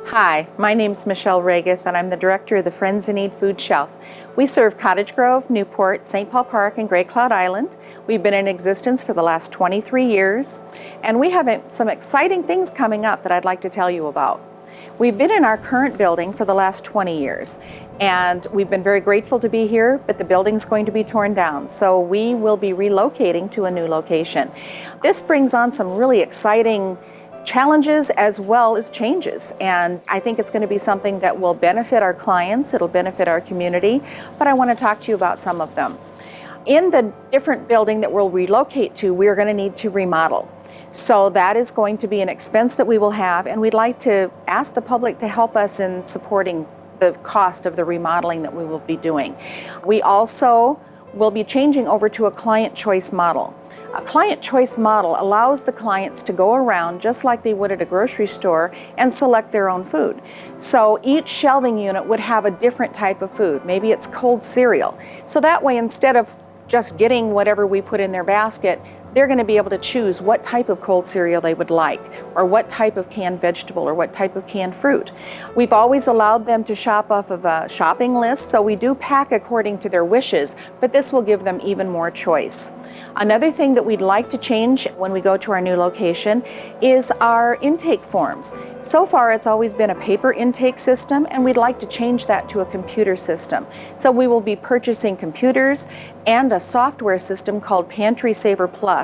Hi, my name's Michelle Regath, and I'm the director of the Friends in Need Food Shelf. We serve Cottage Grove, Newport, St. Paul Park, and Great Cloud Island. We've been in existence for the last 23 years, and we have some exciting things coming up that I'd like to tell you about. We've been in our current building for the last 20 years, and we've been very grateful to be here, but the building's going to be torn down, so we will be relocating to a new location. This brings on some really exciting challenges as well as changes, and I think it's going to be something that will benefit our clients, it'll benefit our community, but I want to talk to you about some of them. In the different building that we'll relocate to, we're going to need to remodel. So that is going to be an expense that we will have, and we'd like to ask the public to help us in supporting the cost of the remodeling that we will be doing. We also will be changing over to a client choice model. A client choice model allows the clients to go around just like they would at a grocery store and select their own food. So each shelving unit would have a different type of food. Maybe it's cold cereal. So that way, instead of just getting whatever we put in their basket, they're going to be able to choose what type of cold cereal they would like, or what type of canned vegetable, or what type of canned fruit. We've always allowed them to shop off of a shopping list, so we do pack according to their wishes, but this will give them even more choice. Another thing that we'd like to change when we go to our new location is our intake forms. So far, it's always been a paper intake system, and we'd like to change that to a computer system. So we will be purchasing computers and a software system called Pantry Saver Plus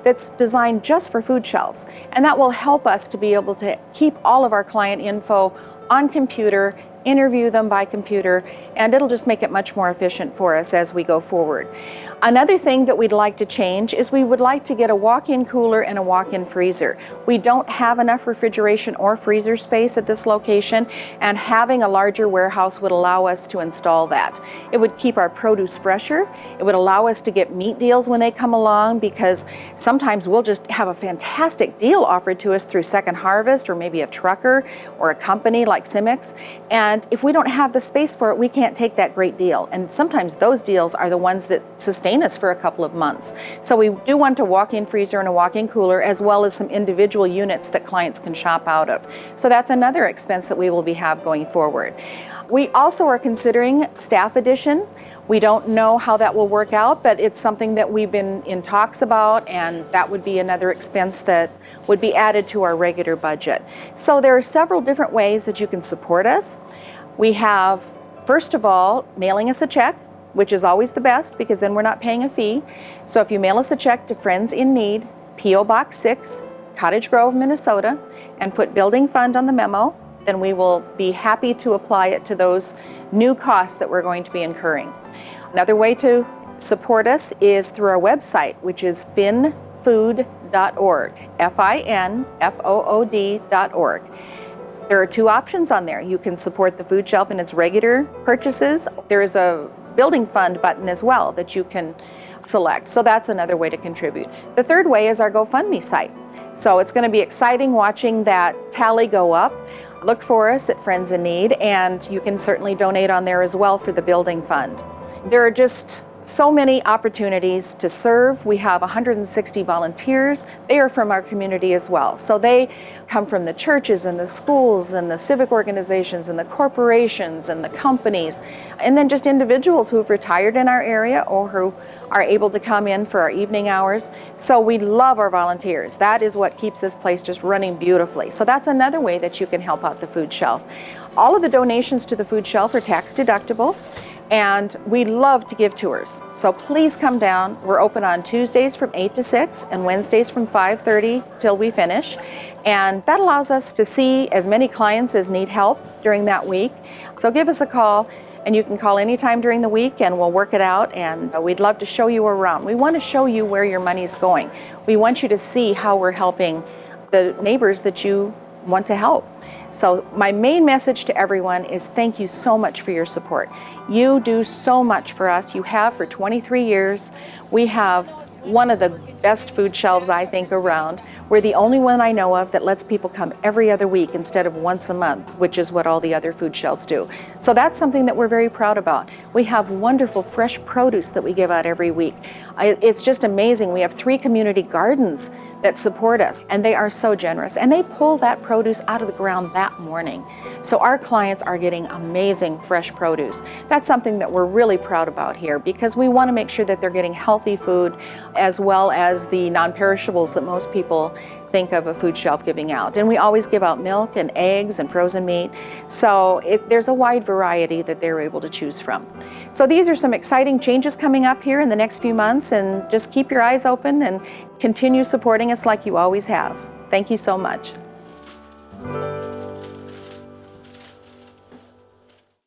that's designed just for food shelves. And that will help us to be able to keep all of our client info on computer, interview them by computer, and it'll just make it much more efficient for us as we go forward. Another thing that we'd like to change is we would like to get a walk-in cooler and a walk-in freezer. We don't have enough refrigeration or freezer space at this location, and having a larger warehouse would allow us to install that. It would keep our produce fresher. It would allow us to get meat deals when they come along, because sometimes we'll just have a fantastic deal offered to us through Second Harvest, or maybe a trucker or a company like Cimex, and if we don't have the space for it, we can't take that great deal. And sometimes those deals are the ones that sustain us for a couple of months. So we do want a walk-in freezer and a walk-in cooler, as well as some individual units that clients can shop out of. So that's another expense that we will have going forward. We also are considering staff addition. We don't know how that will work out, but it's something that we've been in talks about, and that would be another expense that would be added to our regular budget. So there are several different ways that you can support us. We have, first of all, mailing us a check, which is always the best, because then we're not paying a fee. So if you mail us a check to Friends in Need, P.O. Box 6, Cottage Grove, Minnesota, and put Building Fund on the memo, then we will be happy to apply it to those new costs that we're going to be incurring. Another way to support us is through our website, which is finfood.org, finfood.org. There are two options on there. You can support the food shelf in its regular purchases. There is a Building Fund button as well that you can select. So that's another way to contribute. The third way is our GoFundMe site. So it's going to be exciting watching that tally go up. Look for us at Friends in Need, and you can certainly donate on there as well for the Building Fund. There are just so many opportunities to serve. We have 160 volunteers. They are from our community as well. So they come from the churches and the schools and the civic organizations and the corporations and the companies, and then just individuals who've retired in our area or who are able to come in for our evening hours. So we love our volunteers. That is what keeps this place just running beautifully. So that's another way that you can help out the food shelf. All of the donations to the food shelf are tax deductible. And we love to give tours. So please come down. We're open on Tuesdays from 8 to 6 and Wednesdays from 5:30 till we finish. And that allows us to see as many clients as need help during that week. So give us a call, and you can call anytime during the week and we'll work it out, and we'd love to show you around. We want to show you where your money's going. We want you to see how we're helping the neighbors that you want to help. So my main message to everyone is thank you so much for your support. You do so much for us. You have for 23 years. We have one of the best food shelves, I think, around. We're the only one I know of that lets people come every other week instead of once a month, which is what all the other food shelves do. So that's something that we're very proud about. We have wonderful fresh produce that we give out every week. It's just amazing. We have 3 community gardens that support us, and they are so generous, and they pull that produce out of the ground that morning. So our clients are getting amazing fresh produce. That's something that we're really proud about here, because we want to make sure that they're getting healthy food as well as the non-perishables that most people think of a food shelf giving out. And we always give out milk and eggs and frozen meat. So there's a wide variety that they're able to choose from. So these are some exciting changes coming up here in the next few months, and just keep your eyes open and continue supporting us like you always have. Thank you so much.